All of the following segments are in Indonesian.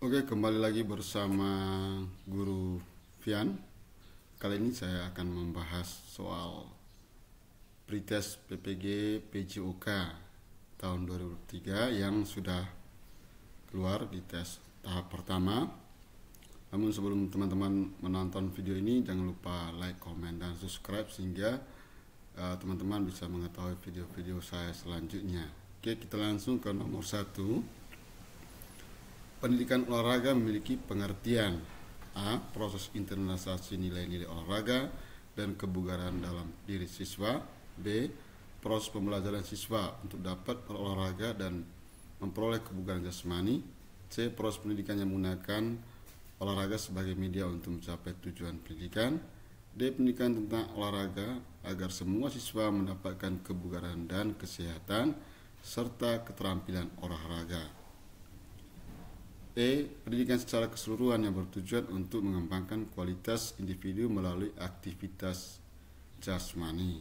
Oke, kembali lagi bersama Guru Vian. Kali ini saya akan membahas soal pretest PPG PJOK tahun 2003 yang sudah keluar di tes tahap pertama. Namun sebelum teman-teman menonton video ini, jangan lupa like, komen, dan subscribe sehingga teman-teman bisa mengetahui video-video saya selanjutnya. Oke, kita langsung ke nomor 1. Pendidikan olahraga memiliki pengertian: A. Proses internalisasi nilai-nilai olahraga dan kebugaran dalam diri siswa. B. Proses pembelajaran siswa untuk dapat berolahraga dan memperoleh kebugaran jasmani. C. Proses pendidikan yang menggunakan olahraga sebagai media untuk mencapai tujuan pendidikan. D. Pendidikan tentang olahraga agar semua siswa mendapatkan kebugaran dan kesehatan serta keterampilan olahraga. E. Pendidikan secara keseluruhan yang bertujuan untuk mengembangkan kualitas individu melalui aktivitas jasmani.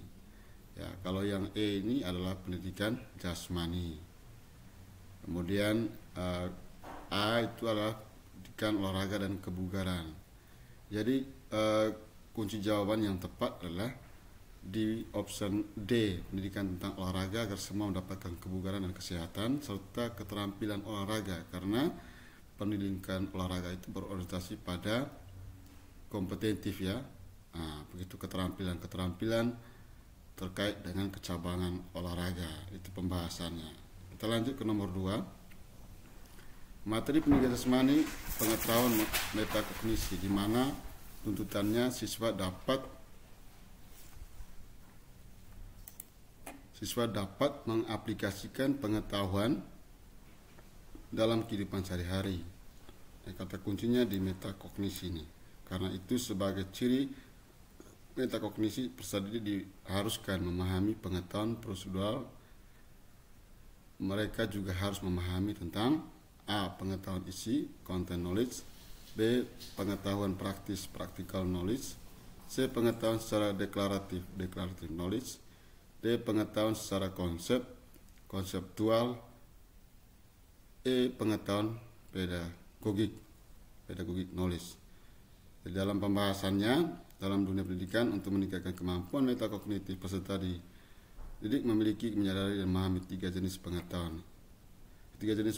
Ya, kalau yang E ini adalah pendidikan jasmani. Kemudian A itu adalah pendidikan olahraga dan kebugaran. Jadi kunci jawaban yang tepat adalah di option D, pendidikan tentang olahraga agar semua mendapatkan kebugaran dan kesehatan serta keterampilan olahraga, karena pendidikan olahraga itu berorientasi pada kompetitif ya. Begitu keterampilan terkait dengan kecabangan olahraga, itu pembahasannya. Kita lanjut ke nomor 2. Materi pendidikan jasmani, pengetahuan metakognisi, di mana tuntutannya siswa dapat mengaplikasikan pengetahuan dalam kehidupan sehari-hari. Kata kuncinya di metakognisi ini. Karena itu sebagai ciri metakognisi, peserta didik diharuskan memahami pengetahuan prosedural. Mereka juga harus memahami tentang A. Pengetahuan isi, content knowledge. B. Pengetahuan praktis, practical knowledge. C. Pengetahuan secara deklaratif, declarative knowledge. D. Pengetahuan secara konseptual. E. Pengetahuan pedagogik, knowledge. Di dalam pembahasannya, dalam dunia pendidikan, untuk meningkatkan kemampuan metakognitif, peserta didik memiliki menyadari dan memahami 3 jenis pengetahuan. 3 jenis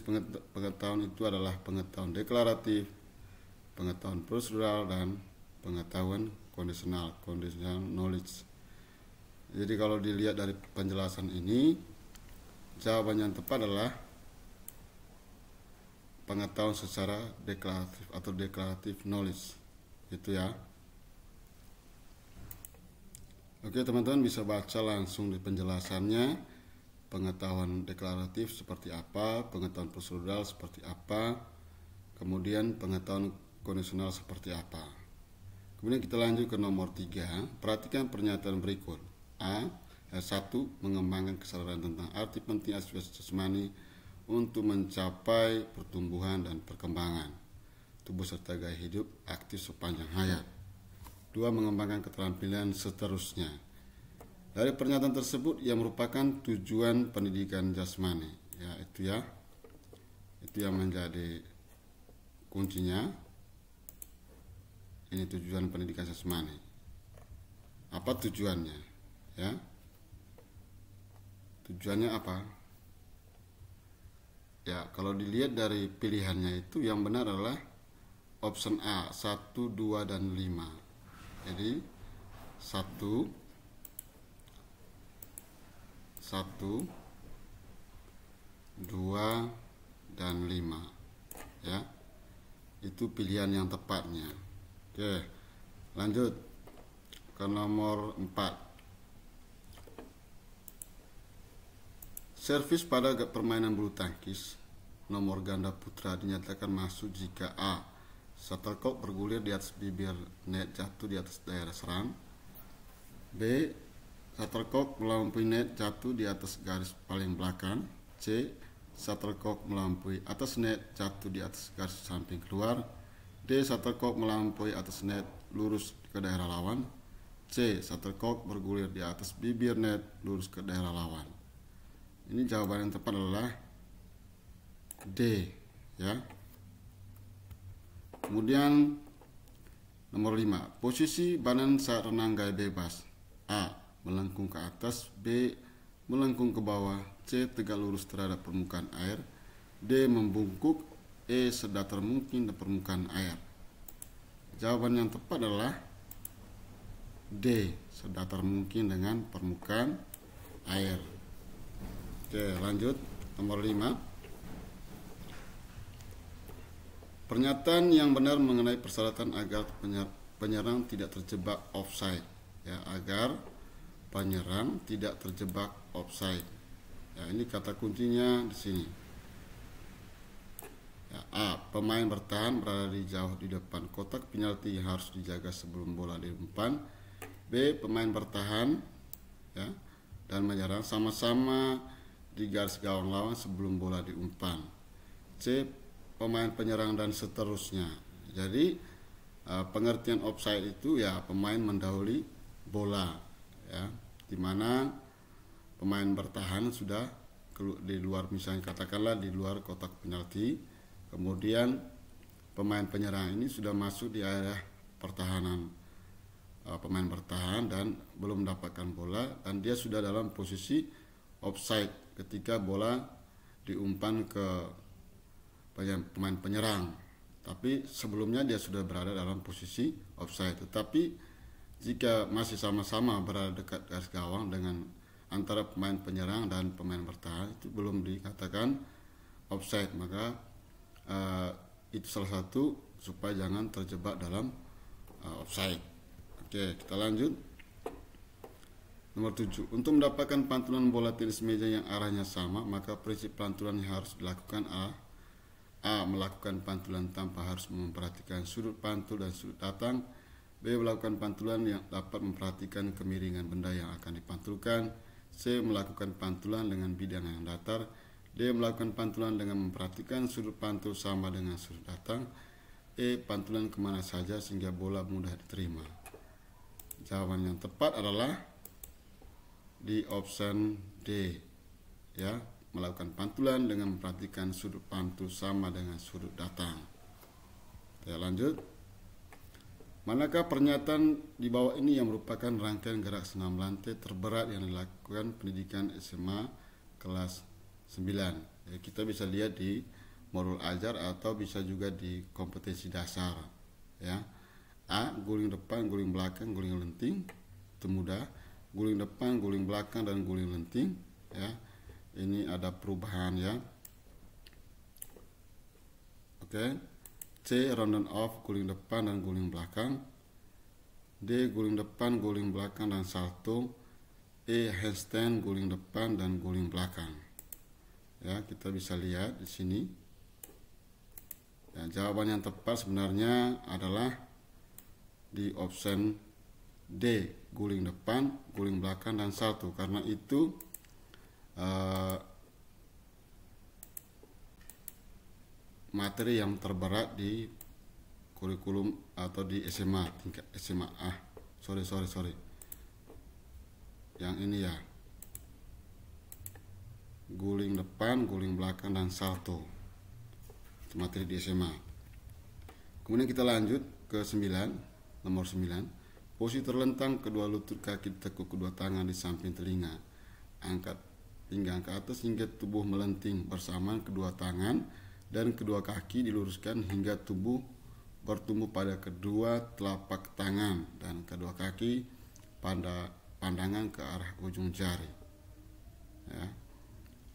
pengetahuan itu adalah pengetahuan deklaratif, pengetahuan prosedural, dan pengetahuan conditional knowledge. Jadi kalau dilihat dari penjelasan ini, jawaban yang tepat adalah pengetahuan secara deklaratif atau declarative knowledge, itu ya. Oke, teman-teman bisa baca langsung di penjelasannya. Pengetahuan deklaratif seperti apa, pengetahuan prosedural seperti apa, kemudian pengetahuan kondisional seperti apa. Kemudian kita lanjut ke nomor 3. Perhatikan pernyataan berikut. A. 1. Mengembangkan kesadaran tentang arti penting aktivitas jasmani untuk mencapai pertumbuhan dan perkembangan tubuh serta gaya hidup aktif sepanjang hayat. 2. Mengembangkan keterampilan seterusnya. Dari pernyataan tersebut yang merupakan tujuan pendidikan jasmani. Ya, itu yang menjadi kuncinya. Ini tujuan pendidikan jasmani. Apa tujuannya? Ya. Tujuannya apa? Ya, kalau dilihat dari pilihannya itu yang benar adalah option A, 1, 2, dan 5. Jadi 1, 2, dan 5. Ya. Itu pilihan yang tepatnya. Oke. Lanjut ke nomor 4. Servis pada permainan bulu tangkis nomor ganda putra dinyatakan masuk jika A. Shuttlecock bergulir di atas bibir net jatuh di atas daerah serang. B. Shuttlecock melampaui net jatuh di atas garis paling belakang. C. Shuttlecock melampaui atas net jatuh di atas garis samping keluar. D. Shuttlecock melampaui atas net lurus ke daerah lawan. C. Shuttlecock bergulir di atas bibir net lurus ke daerah lawan. Ini jawaban yang tepat adalah D, ya. Kemudian nomor 5, posisi badan saat renang gaya bebas. A. Melengkung ke atas. B. Melengkung ke bawah. C. Tegak lurus terhadap permukaan air. D. Membungkuk. E. Sedatar mungkin di permukaan air. Jawaban yang tepat adalah D. Sedatar mungkin dengan permukaan air. Oke, lanjut. Nomor 5. Pernyataan yang benar mengenai persyaratan agar penyerang tidak terjebak offside. Ya, agar penyerang tidak terjebak offside. Ya, ini kata kuncinya di sini. Ya, A. Pemain bertahan berada di jauh di depan kotak penalti yang harus dijaga sebelum bola diumpan. B. Pemain bertahan ya dan menyerang sama-sama di garis gawang lawan sebelum bola diumpan. C. Pemain penyerang dan seterusnya. Jadi pengertian offside itu ya pemain mendahului bola ya, dimana pemain bertahan sudah di luar, misalnya katakanlah di luar kotak penalti, kemudian pemain penyerang ini sudah masuk di area pertahanan pemain bertahan dan belum mendapatkan bola, dan dia sudah dalam posisi offside ketika bola diumpan ke pemain penyerang, tapi sebelumnya dia sudah berada dalam posisi offside. Tetapi jika masih sama-sama berada dekat garis gawang dengan antara pemain penyerang dan pemain bertahan, itu belum dikatakan offside, maka itu salah satu supaya jangan terjebak dalam offside. Oke, kita lanjut. Nomor 7. Untuk mendapatkan pantulan bola tenis meja yang arahnya sama, maka prinsip pantulan yang harus dilakukan A. Melakukan pantulan tanpa harus memperhatikan sudut pantul dan sudut datang. B. Melakukan pantulan yang dapat memperhatikan kemiringan benda yang akan dipantulkan. C. Melakukan pantulan dengan bidang yang datar. D. Melakukan pantulan dengan memperhatikan sudut pantul sama dengan sudut datang. E. Pantulan kemana saja sehingga bola mudah diterima. Jawaban yang tepat adalah di option D ya, melakukan pantulan dengan memperhatikan sudut pantul sama dengan sudut datang. Kita lanjut. Manakah pernyataan di bawah ini yang merupakan rangkaian gerak senam lantai terberat yang dilakukan pendidikan SMA kelas 9? Ya, kita bisa lihat di modul ajar atau bisa juga di kompetensi dasar. Ya. A. Guling depan, guling belakang, guling lenting. Itu mudah. Guling depan, guling belakang, dan guling lenting. Ya. Ini ada perubahan ya. Oke. C. Round and off, guling depan dan guling belakang. D. Guling depan, guling belakang dan salto. E. Handstand, guling depan dan guling belakang. Ya, kita bisa lihat di sini. Ya, jawaban yang tepat sebenarnya adalah di option D, guling depan, guling belakang dan salto, karena itu materi yang terberat di kurikulum atau di SMA tingkat SMA. Sorry yang ini ya, guling depan, guling belakang dan salto, itu materi di SMA. Kemudian kita lanjut ke 9, nomor 9. Posisi terlentang, kedua lutut kaki ditekuk kedua tangan di samping telinga, angkat pinggang ke atas hingga tubuh melenting bersamaan, kedua tangan dan kedua kaki diluruskan hingga tubuh bertumbuh pada kedua telapak tangan dan kedua kaki pada pandangan ke arah ujung jari. Ya.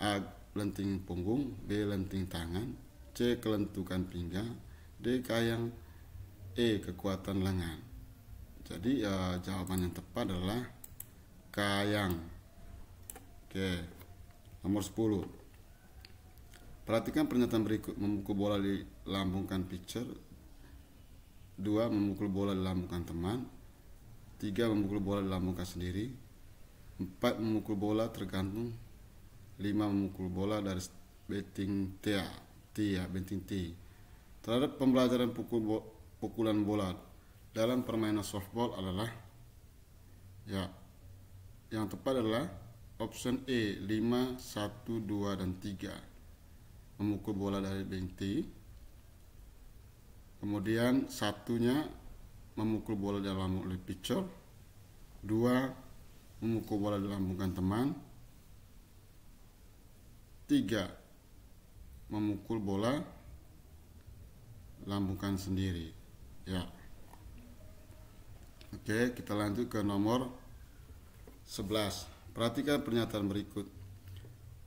A. Lenting punggung. B. Lenting tangan. C. Kelentukan pinggang. D. Kayang. E. Kekuatan lengan. Jadi jawaban yang tepat adalah kayang. Oke. Nomor 10. Perhatikan pernyataan berikut. Memukul bola dilambungkan pitcher. 2. Memukul bola dilambungkan teman. 3. Memukul bola dilambungkan sendiri. 4. Memukul bola tergantung. 5. Memukul bola dari betting betting T. Terhadap pembelajaran pukulan bola dalam permainan softball adalah ya, yang tepat adalah option E, 5, 1, 2 dan 3. Memukul bola dari betting T. Kemudian satunya memukul bola dalam oleh pitcher. 2. Memukul bola dilambungkan teman. 3. Memukul bola lambungkan sendiri. Ya. Oke, kita lanjut ke nomor 11. Perhatikan pernyataan berikut.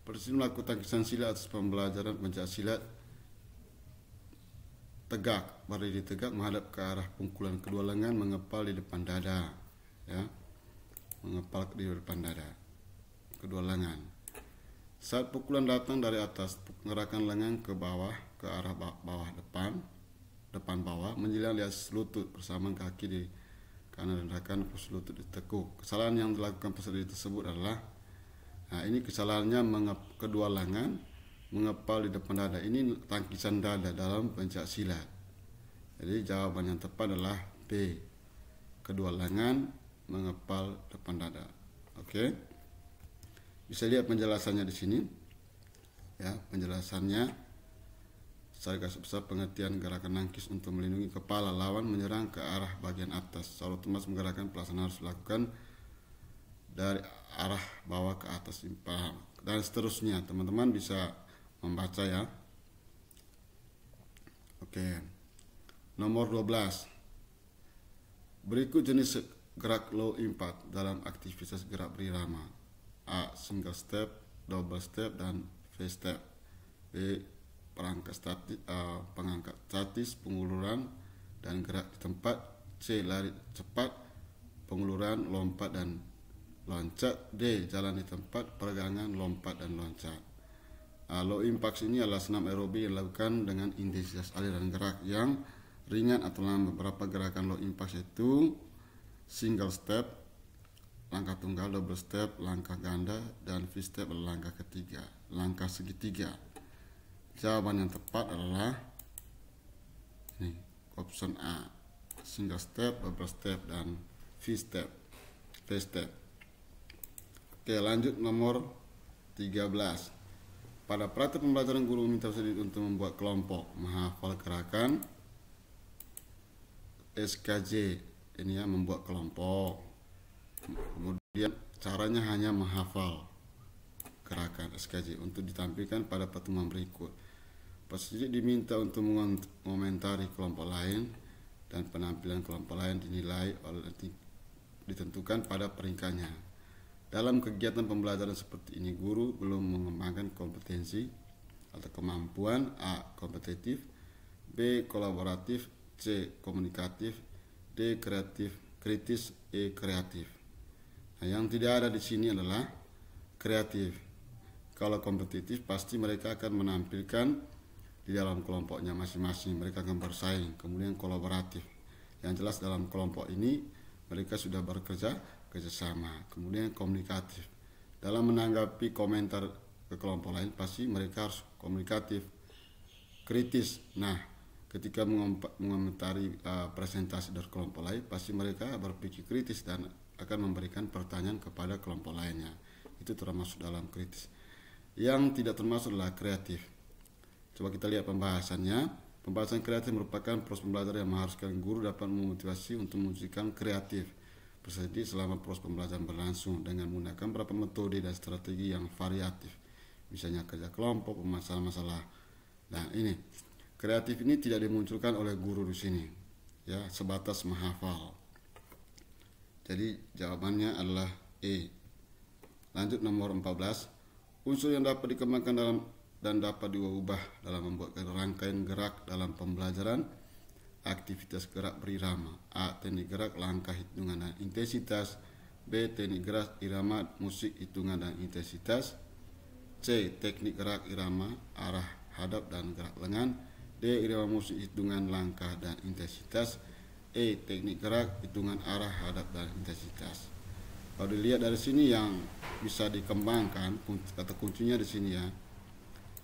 Persib melakukan tangkisan silat atas pembelajaran pencak silat tegak, berdiri tegak menghadap ke arah pukulan, kedua lengan mengepal di depan dada, ya, mengepal di depan dada, kedua lengan. Saat pukulan datang dari atas, gerakan lengan ke bawah, ke arah bawah depan bawah, menjilat di atas lutut bersamaan kaki di kanan dan rekan posisi lutut ditekuk. Kesalahan yang dilakukan peserta tersebut adalah, nah ini kesalahannya kedua lengan mengepal di depan dada. Ini tangkisan dada dalam pencak silat. Jadi jawaban yang tepat adalah B. Kedua lengan mengepal depan dada. Oke. Bisa lihat penjelasannya di sini. Ya, penjelasannya saya kasih besar pengertian gerakan nangkis untuk melindungi kepala lawan menyerang ke arah bagian atas. Secara otomatis menggerakkan pelaksanaan harus dilakukan dari arah bawah ke atas, dan seterusnya. Teman-teman bisa membaca ya. Oke. Nomor 12. Berikut jenis gerak low impact dalam aktivitas gerak berirama. A. Single step, double step, dan V step. B. Pengangkat statis, penguluran, dan gerak di tempat. C. Lari cepat, penguluran, lompat, dan loncat. D. Jalan di tempat, peregangan, lompat, dan loncat. Low impact ini adalah senam aerobik yang dilakukan dengan intensitas aliran gerak yang ringan atau lambat. Beberapa gerakan low impact yaitu single step, langkah tunggal, double step, langkah ganda, dan V step adalah langkah segitiga. Jawaban yang tepat adalah ini, option A, single step, double step, dan V step. Oke, lanjut nomor 13. Pada praktek pembelajaran, guru meminta peserta untuk membuat kelompok, menghafal gerakan SKJ. Ini ya, membuat kelompok. Kemudian caranya hanya menghafal gerakan SKJ untuk ditampilkan pada pertemuan berikut. Peserta diminta untuk mengomentari kelompok lain, dan penampilan kelompok lain dinilai oleh ditentukan pada peringkatnya. Dalam kegiatan pembelajaran seperti ini, guru belum mengembangkan kompetensi atau kemampuan A. Kompetitif, B. Kolaboratif, C. Komunikatif, D. Kritis, E. Kreatif. Nah, yang tidak ada di sini adalah kreatif. Kalau kompetitif pasti mereka akan menampilkan di dalam kelompoknya masing-masing, mereka akan bersaing. Kemudian kolaboratif, yang jelas dalam kelompok ini mereka sudah kerjasama. Kemudian komunikatif, dalam menanggapi komentar ke kelompok lain pasti mereka harus komunikatif. Kritis, nah ketika mengomentari presentasi dari kelompok lain pasti mereka berpikir kritis dan akan memberikan pertanyaan kepada kelompok lainnya. Itu termasuk dalam kritis. Yang tidak termasuk adalah kreatif. Coba kita lihat pembahasannya. Pembahasan kreatif merupakan proses pembelajaran yang mengharuskan guru dapat memotivasi untuk mewujudkan kreatif peserta selama proses pembelajaran berlangsung dengan menggunakan beberapa metode dan strategi yang variatif, misalnya kerja kelompok, masalah-masalah. Nah, ini kreatif ini tidak dimunculkan oleh guru di sini, ya, sebatas menghafal. Jadi jawabannya adalah E. Lanjut nomor 14. Unsur yang dapat dikembangkan dan dapat diubah dalam membuat rangkaian gerak dalam pembelajaran. Aktivitas gerak berirama. A. Teknik gerak, langkah, hitungan, dan intensitas. B. Teknik gerak, irama, musik, hitungan, dan intensitas. C. Teknik gerak, irama, arah, hadap, dan gerak lengan. D. Irama, musik, hitungan, langkah, dan intensitas. E. Teknik gerak, hitungan, arah, hadap, dan intensitas. Kalau dilihat dari sini yang bisa dikembangkan, kata kuncinya di sini ya,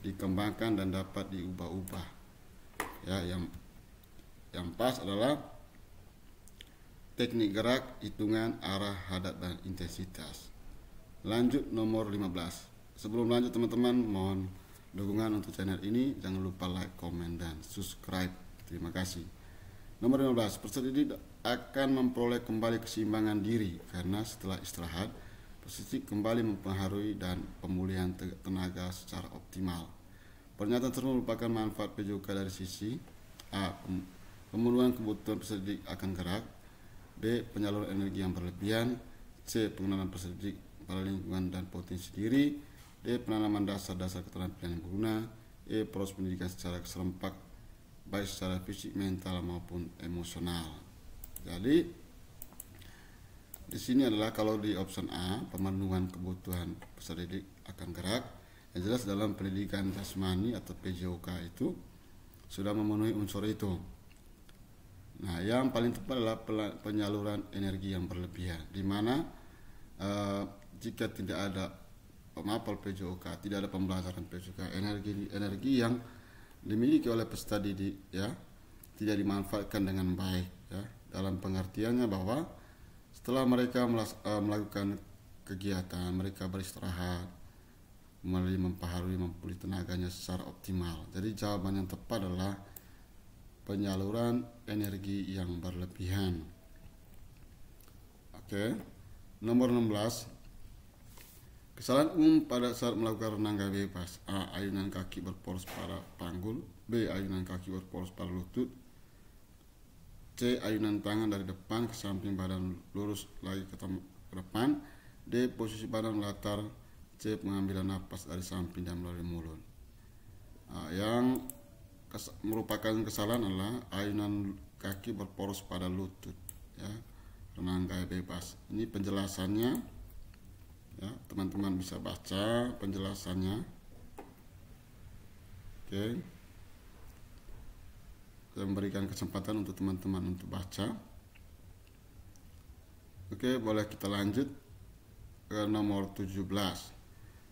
dikembangkan dan dapat diubah-ubah. Ya, yang pas adalah teknik gerak, hitungan, arah, hadap, dan intensitas. Lanjut nomor 15. Sebelum lanjut teman-teman, mohon dukungan untuk channel ini. Jangan lupa like, komen, dan subscribe. Terima kasih. Nomor 15, peserta didik akan memperoleh kembali keseimbangan diri karena setelah istirahat, peserta didik kembali mempengaruhi dan pemulihan tenaga secara optimal. Pernyataan tersebut merupakan manfaat PJOK dari sisi A. Pemenuhan kebutuhan peserta didik akan gerak. B. Penyaluran energi yang berlebihan. C. Pengenalan peserta didik pada lingkungan dan potensi diri. D. Penanaman dasar-dasar keterampilan yang berguna. E. Proses pendidikan secara serempak, baik secara fisik, mental maupun emosional. Jadi di sini adalah kalau di option A, pemenuhan kebutuhan peserta didik akan gerak. Yang jelas dalam pendidikan jasmani atau PJOK itu sudah memenuhi unsur itu. Nah, yang paling tepat adalah penyaluran energi yang berlebihan, di mana jika tidak ada pemapal PJOK, tidak ada pembelajaran PJOK, energi yang dimiliki oleh peserta didik ya tidak dimanfaatkan dengan baik ya, dalam pengertiannya bahwa setelah mereka melakukan kegiatan, mereka beristirahat, mempengaruhi memulih tenaganya secara optimal. Jadi jawaban yang tepat adalah penyaluran energi yang berlebihan. Oke. Nomor 16, kesalahan umum pada saat melakukan renang gaya bebas. A. Ayunan kaki berporos pada panggul. B. Ayunan kaki berporos pada lutut. C. Ayunan tangan dari depan ke samping, badan lurus lagi ke depan. D. Posisi badan latar. C. Pengambilan napas dari samping dan melalui mulut. Yang merupakan kesalahan adalah ayunan kaki berporos pada lutut ya, renang gaya bebas. Ini penjelasannya ya, teman-teman bisa baca penjelasannya. Oke, saya memberikan kesempatan untuk teman-teman untuk baca. Oke, boleh kita lanjut ke nomor 17.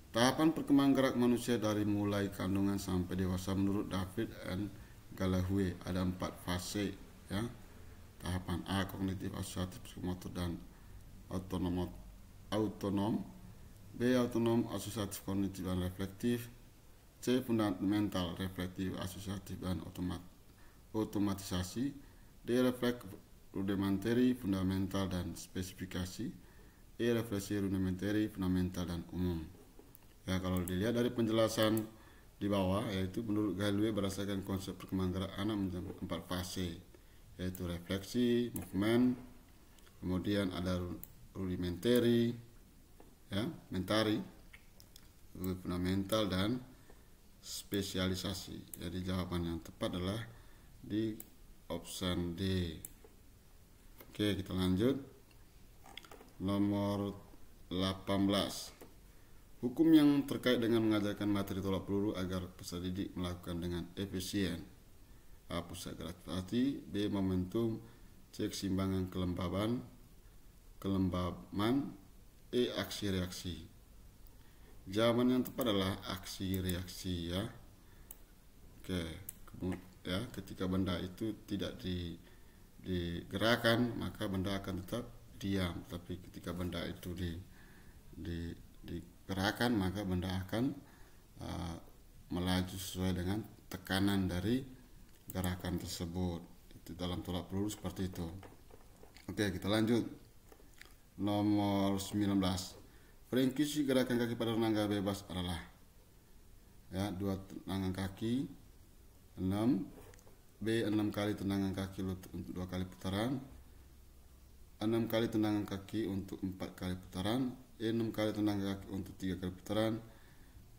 Tahapan perkembangan gerak manusia dari mulai kandungan sampai dewasa menurut David and Gallagher ada 4 fase ya. Tahapan A. Kognitif, asosiatif, psikomotor, dan autonom. B. Autonom, asosiatif, kognitif, dan reflektif. C. Fundamental, reflektif, asosiatif, dan otomatisasi. D. Refleks, rudimentary, fundamental, dan spesifikasi. E. Refleksi, rudimentary, fundamental, dan umum. Ya, kalau dilihat dari penjelasan di bawah, yaitu menurut Gallagher berdasarkan konsep perkembangan gerak anak mencapai 4 fase, yaitu refleksi, movement, kemudian ada rudimentary, ya, mentari, fundamental, dan spesialisasi. Jadi jawaban yang tepat adalah di option D. Oke, kita lanjut. Nomor 18. Hukum yang terkait dengan mengajarkan materi tolak peluru agar peserta didik melakukan dengan efisien. A. Pusat gerak hati. B. Momentum. C. Keseimbangan kelembaban. E. Aksi reaksi. Jawaban yang tepat adalah aksi reaksi ya. Oke, ya, ketika benda itu tidak digerakkan maka benda akan tetap diam, tapi ketika benda itu digerakkan maka benda akan melaju sesuai dengan tekanan dari gerakan tersebut. Itu dalam tolak peluru seperti itu. Oke, kita lanjut. Nomor 19. Frekuensi gerakan kaki pada renang gaya bebas adalah ya, 2 tendangan kaki, 6. B. 6 kali tendangan kaki lutut untuk 2 kali putaran. 6 kali tendangan kaki untuk 4 kali putaran. 6 kali tendangan kaki untuk 3 kali putaran.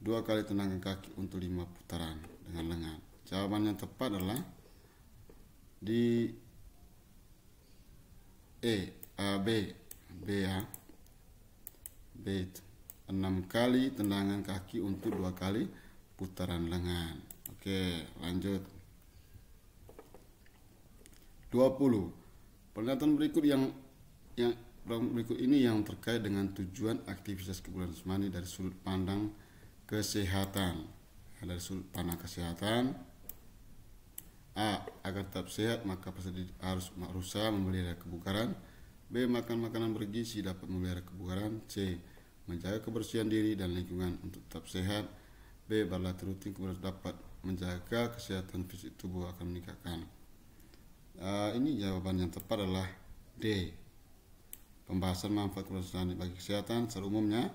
2 kali tendangan kaki untuk 5 putaran dengan lengan. Jawaban yang tepat adalah di B ya. B. 6 kali tendangan kaki untuk 2 kali putaran lengan. Oke, lanjut. 20. Pernyataan berikut ini yang terkait dengan tujuan aktivitas kebugaran jasmani dari sudut pandang kesehatan. Dari sudut pandang kesehatan, A. Agar tetap sehat maka peserta didik harus berusaha memelihara kebugaran. B. Makan makanan bergizi dapat memelihara kebugaran. C. Menjaga kebersihan diri dan lingkungan untuk tetap sehat. B. Berlatih rutin kemudian dapat menjaga kesehatan fisik tubuh akan meningkatkan. ini jawaban yang tepat adalah D. Pembahasan manfaat keluarga bagi kesehatan secara umumnya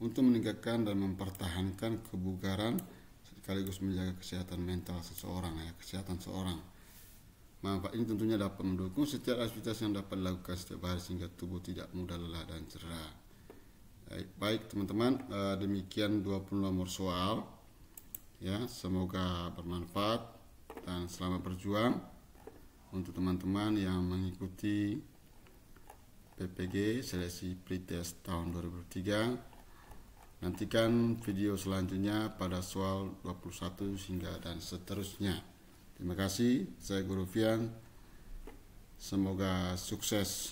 untuk meningkatkan dan mempertahankan kebugaran sekaligus menjaga kesehatan mental seseorang, kesehatan seorang. Manfaat ini tentunya dapat mendukung setiap aktivitas yang dapat dilakukan setiap hari sehingga tubuh tidak mudah lelah dan cerah. Baik teman-teman, demikian 20 nomor soal. Semoga bermanfaat dan selamat berjuang untuk teman-teman yang mengikuti PPG seleksi pretest tahun 2023. Nantikan video selanjutnya pada soal 21 hingga dan seterusnya. Terima kasih, saya Guru Fian. Semoga sukses.